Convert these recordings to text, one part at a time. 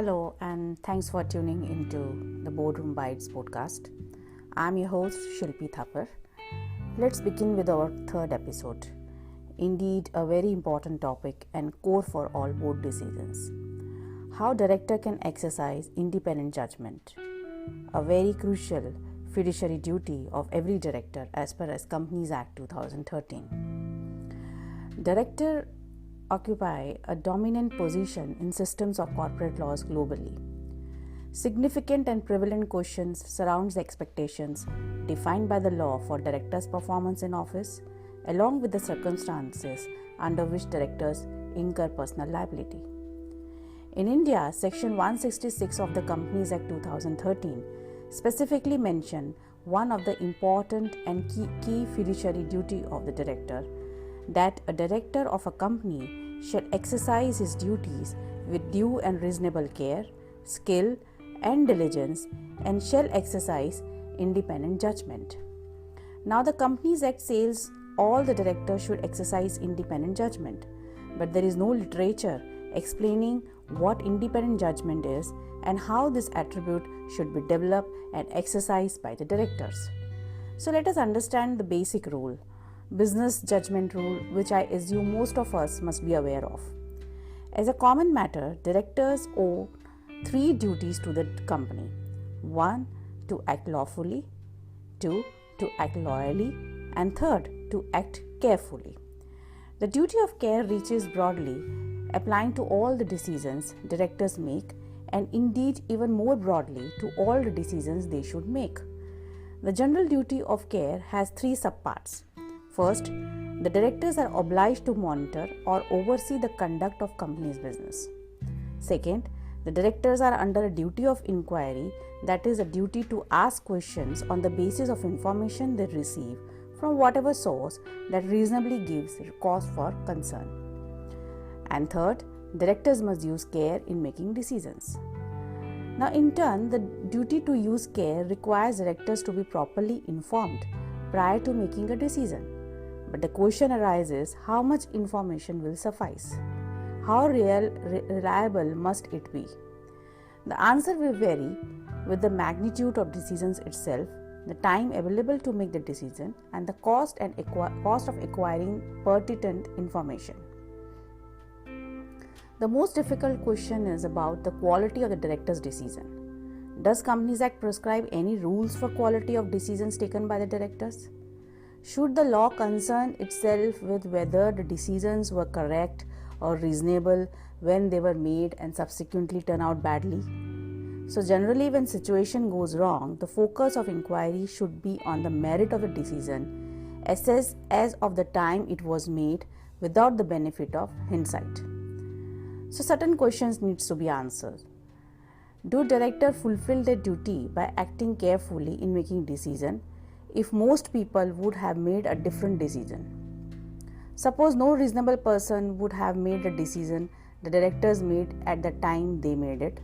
Hello, and thanks for tuning into the Boardroom Bites podcast. I'm your host, Shilpi Thapar. Let's begin with our third episode. Indeed, a very important topic and core for all board decisions. How director can exercise independent judgment. A very crucial fiduciary duty of every director as per as Companies Act 2013. Director occupy a dominant position in systems of corporate laws globally. Significant and prevalent questions surrounds the expectations defined by the law for directors' performance in office, along with the circumstances under which directors incur personal liability. In India, Section 166 of the Companies Act 2013 specifically mention one of the important and key fiduciary duty of the director, that a director of a company shall exercise his duties with due and reasonable care, skill, and diligence, and shall exercise independent judgment. Now, the Companies Act says all the directors should exercise independent judgment, but there is no literature explaining what independent judgment is and how this attribute should be developed and exercised by the directors. So, let us understand the basic rule. Business judgment rule, which I assume most of us must be aware of. As a common matter, directors owe three duties to the company. 1. To act lawfully. 2. To act loyally. And 3rd, to act carefully. The duty of care reaches broadly, applying to all the decisions directors make, and indeed even more broadly to all the decisions they should make. The general duty of care has three subparts. First, the directors are obliged to monitor or oversee the conduct of company's business. Second, the directors are under a duty of inquiry, that is, a duty to ask questions on the basis of information they receive from whatever source that reasonably gives cause for concern. And third, directors must use care in making decisions. Now, in turn, the duty to use care requires directors to be properly informed prior to making a decision. But the question arises, how much information will suffice? How reliable must it be? The answer will vary with the magnitude of decisions itself, the time available to make the decision, and the cost of acquiring pertinent information. The most difficult question is about the quality of the director's decision. Does Companies Act prescribe any rules for quality of decisions taken by the directors? Should the law concern itself with whether the decisions were correct or reasonable when they were made and subsequently turn out badly? So generally, when situation goes wrong, the focus of inquiry should be on the merit of the decision, assessed as of the time it was made without the benefit of hindsight. So certain questions needs to be answered. Do directors fulfill their duty by acting carefully in making decision if most people would have made a different decision? Suppose no reasonable person would have made the decision the directors made at the time they made it.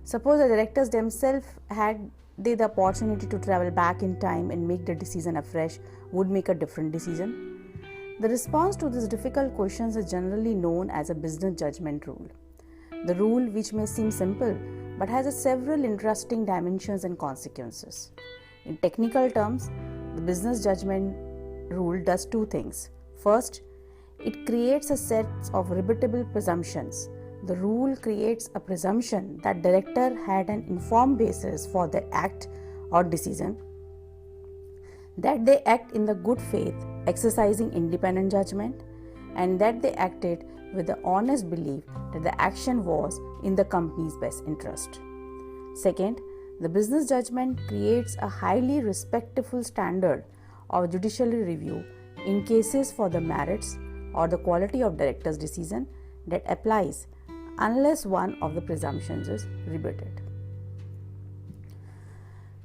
Suppose the directors themselves had the opportunity to travel back in time and make the decision afresh, would make a different decision. The response to these difficult questions is generally known as a business judgment rule. The rule, which may seem simple but has several interesting dimensions and consequences. In technical terms, the business judgment rule does two things. First, it creates a set of rebuttable presumptions. The rule creates a presumption that director had an informed basis for their act or decision, that they act in the good faith, exercising independent judgment, and that they acted with the honest belief that the action was in the company's best interest. Second, the business judgment creates a highly respectful standard of judicial review in cases for the merits or the quality of director's decision that applies unless one of the presumptions is rebutted.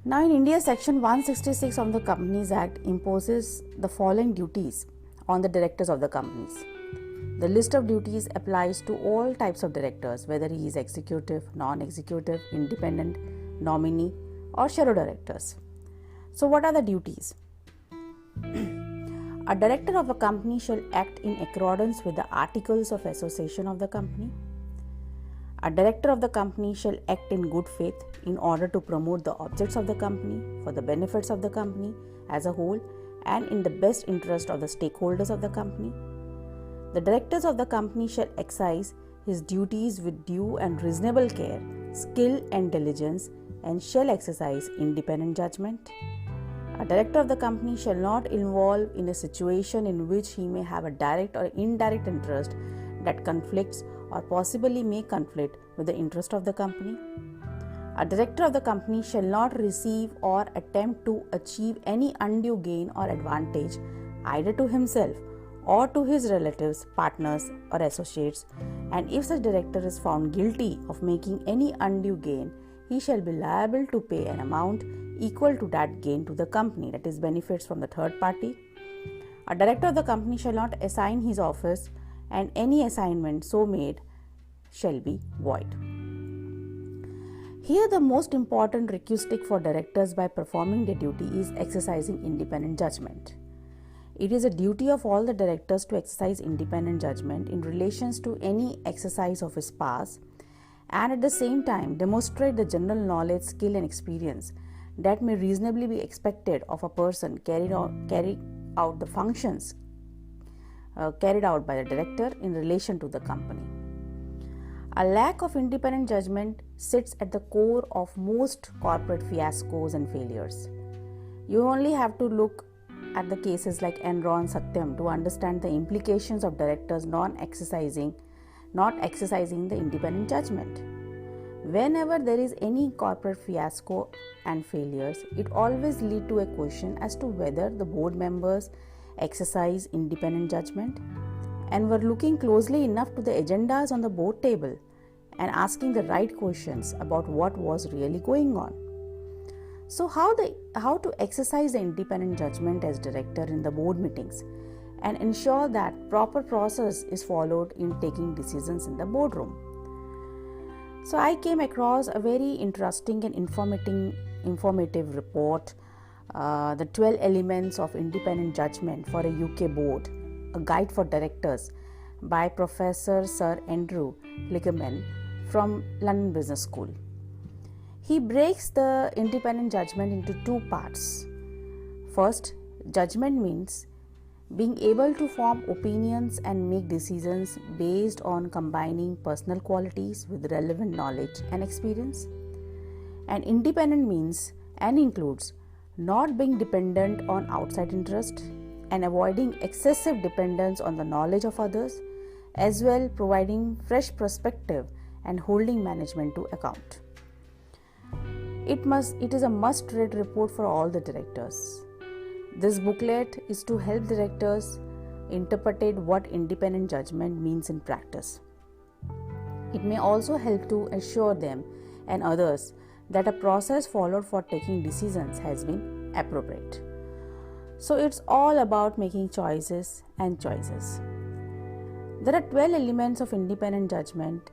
Now, in India, Section 166 of the Companies Act imposes the following duties on the directors of the companies. The list of duties applies to all types of directors, whether he is executive, non-executive, independent, nominee, or shadow directors. So, what are the duties? A director of a company shall act in accordance with the Articles of Association of the company. A director of the company shall act in good faith in order to promote the objects of the company for the benefits of the company as a whole and in the best interest of the stakeholders of the company. The directors of the company shall exercise his duties with due and reasonable care, skill and diligence, and shall exercise independent judgment. A director of the company shall not involve in a situation in which he may have a direct or indirect interest that conflicts or possibly may conflict with the interest of the company. A director of the company shall not receive or attempt to achieve any undue gain or advantage either to himself or to his relatives, partners, or associates, and if such director is found guilty of making any undue gain, he shall be liable to pay an amount equal to that gain to the company, that is, benefits from the third party. A director of the company shall not assign his office, and any assignment so made shall be void. Here, the most important requisite for directors by performing their duty is exercising independent judgment. It is a duty of all the directors to exercise independent judgment in relation to any exercise of his powers, and at the same time demonstrate the general knowledge, skill, and experience that may reasonably be expected of a person carrying out the functions carried out by the director in relation to the company. A lack of independent judgment sits at the core of most corporate fiascos and failures. You only have to look at the cases like Enron, Satyam to understand the implications of directors not exercising the independent judgment. Whenever there is any corporate fiasco and failures, it always leads to a question as to whether the board members exercise independent judgment and were looking closely enough to the agendas on the board table and asking the right questions about what was really going on. So how to exercise the independent judgment as director in the board meetings and ensure that proper process is followed in taking decisions in the boardroom. So I came across a very interesting and informative report, the 12 elements of independent judgment for a UK board, a guide for directors by Professor Sir Andrew Lieberman from London Business School. He breaks the independent judgment into two parts. First, judgment means being able to form opinions and make decisions based on combining personal qualities with relevant knowledge and experience. And independent means and includes not being dependent on outside interest and avoiding excessive dependence on the knowledge of others, as well providing fresh perspective and holding management to account. It is a must-read report for all the directors. This booklet is to help directors interpret what independent judgment means in practice. It may also help to assure them and others that a process followed for taking decisions has been appropriate. So it's all about making choices and choices. There are 12 elements of independent judgment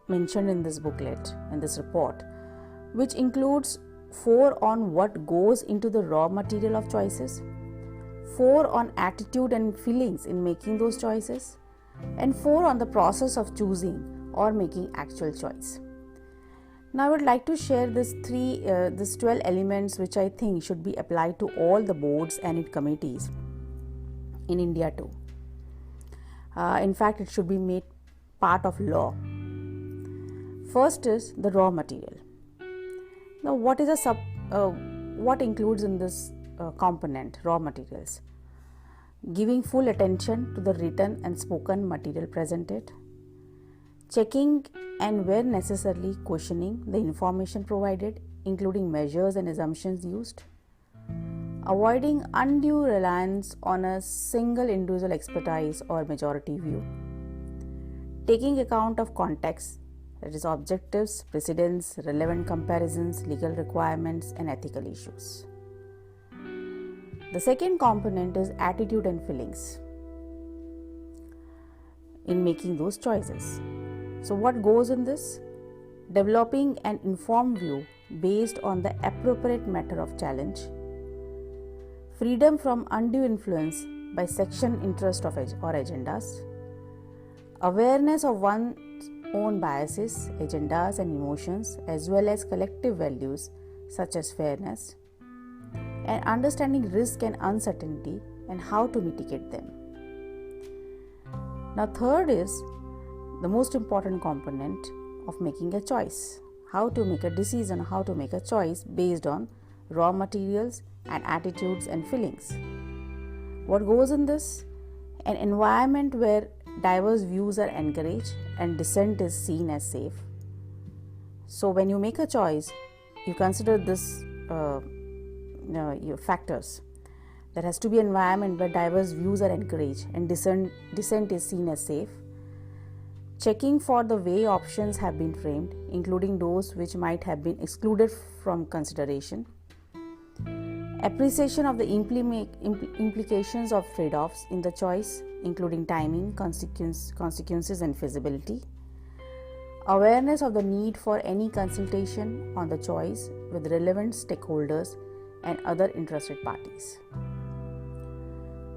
mentioned in this booklet, in this report, which includes 4 on what goes into the raw material of choices, 4 on attitude and feelings in making those choices, and 4 on the process of choosing or making actual choice. Now I would like to share these 12 elements which I think should be applied to all the boards and its committees in India too. In fact, it should be made part of law. First is the raw material. Now, what includes in this component, raw materials? Giving full attention to the written and spoken material presented, checking and where necessarily questioning the information provided, including measures and assumptions used, avoiding undue reliance on a single individual expertise or majority view, taking account of context, that is objectives, precedents, relevant comparisons, legal requirements, and ethical issues. The second component is attitude and feelings in making those choices. So what goes in this? Developing an informed view based on the appropriate matter of challenge, freedom from undue influence by section interest or agendas, awareness of one's own biases, agendas, and emotions, as well as collective values such as fairness, and understanding risk and uncertainty and how to mitigate them. Now, third is the most important component of making a choice. How to make a decision, how to make a choice based on raw materials and attitudes and feelings. What goes in this? An environment where diverse views are encouraged and dissent is seen as safe. So when you make a choice, you consider this your factors. There has to be an environment where diverse views are encouraged and dissent is seen as safe. Checking for the way options have been framed, including those which might have been excluded from consideration. Appreciation of the implications of trade-offs in the choice, including timing, consequences, and feasibility. Awareness of the need for any consultation on the choice with relevant stakeholders and other interested parties.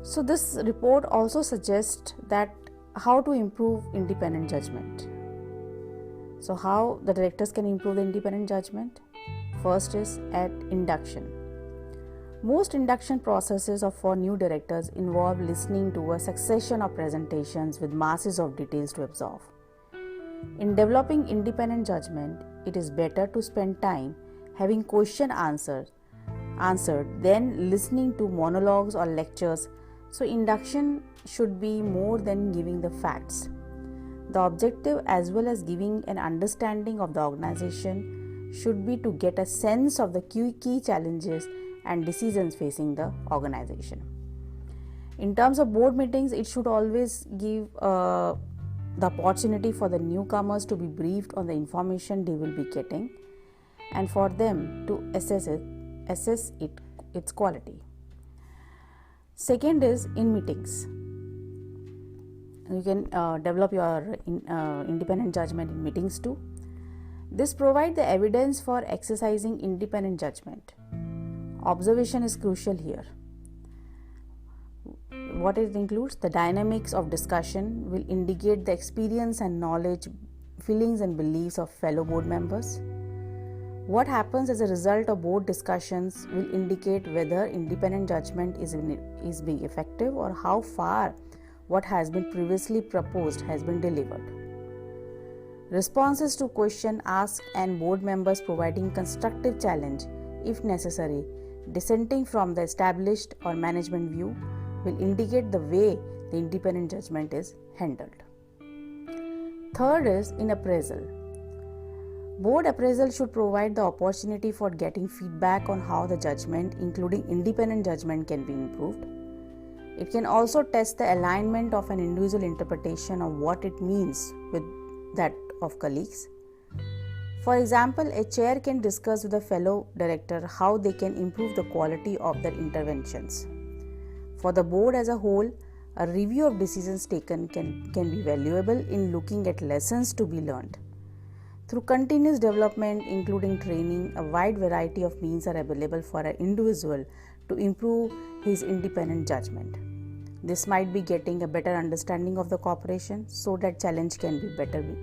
So this report also suggests that how to improve independent judgment. So how the directors can improve the independent judgment? First is at induction. Most induction processes for new directors involve listening to a succession of presentations with masses of details to absorb. In developing independent judgment, it is better to spend time having question answered than listening to monologues or lectures. So induction should be more than giving the facts. The objective, as well as giving an understanding of the organization, should be to get a sense of the key challenges and decisions facing the organization. In terms of board meetings, it should always give the opportunity for the newcomers to be briefed on the information they will be getting and for them to assess its quality. Second is in meetings. You can develop your independent judgment in meetings too. This provides the evidence for exercising independent judgment. Observation is crucial here. What it includes? The dynamics of discussion will indicate the experience and knowledge, feelings and beliefs of fellow board members. What happens as a result of board discussions will indicate whether independent judgment is being effective or how far what has been previously proposed has been delivered. Responses to question asked and board members providing constructive challenge, if necessary, dissenting from the established or management view will indicate the way the independent judgment is handled. Third is in appraisal. Board appraisal should provide the opportunity for getting feedback on how the judgment, including independent judgment, can be improved. It can also test the alignment of an individual interpretation of what it means with that of colleagues. For example, a chair can discuss with a fellow director how they can improve the quality of their interventions. For the board as a whole, a review of decisions taken can be valuable in looking at lessons to be learned. Through continuous development, including training, a wide variety of means are available for an individual to improve his independent judgment. This might be getting a better understanding of the corporation so that challenge can be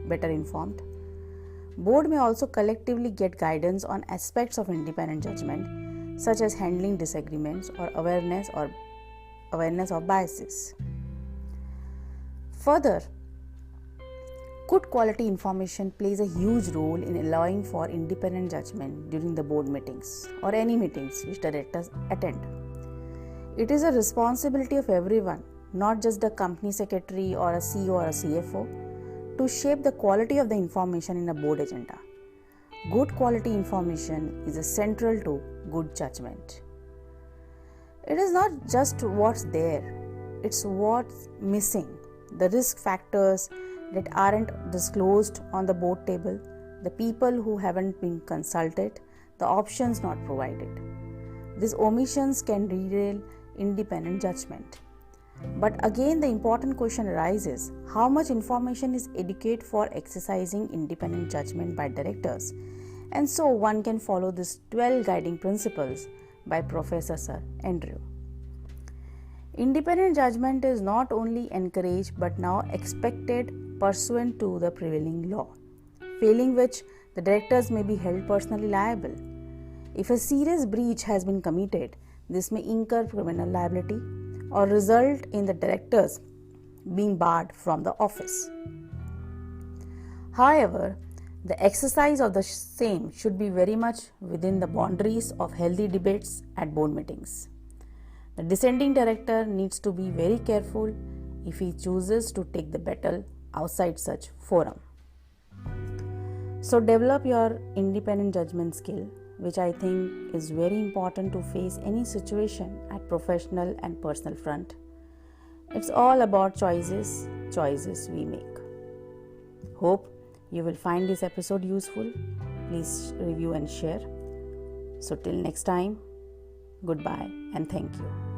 better informed. Board may also collectively get guidance on aspects of independent judgment, such as handling disagreements or awareness of biases. Further, good quality information plays a huge role in allowing for independent judgment during the board meetings or any meetings which directors attend. It is a responsibility of everyone, not just the company secretary or a CEO or a CFO, to shape the quality of the information in a board agenda. Good quality information is central to good judgment. It is not just what's there, it's what's missing, the risk factors that aren't disclosed on the board table, the people who haven't been consulted, the options not provided. These omissions can derail independent judgment. But again, the important question arises, how much information is adequate for exercising independent judgment by directors? And so one can follow these 12 guiding principles by Professor Sir Andrew. Independent judgment is not only encouraged but now expected pursuant to the prevailing law, failing which the directors may be held personally liable. If a serious breach has been committed, this may incur criminal liability or result in the directors being barred from the office. However, the exercise of the same should be very much within the boundaries of healthy debates at board meetings. The dissenting director needs to be very careful if he chooses to take the battle outside such forum. So develop your independent judgment skill, which I think is very important to face any situation at professional and personal front. It's all about choices we make. Hope you will find this episode useful. Please review and share. So till next time, goodbye and thank you.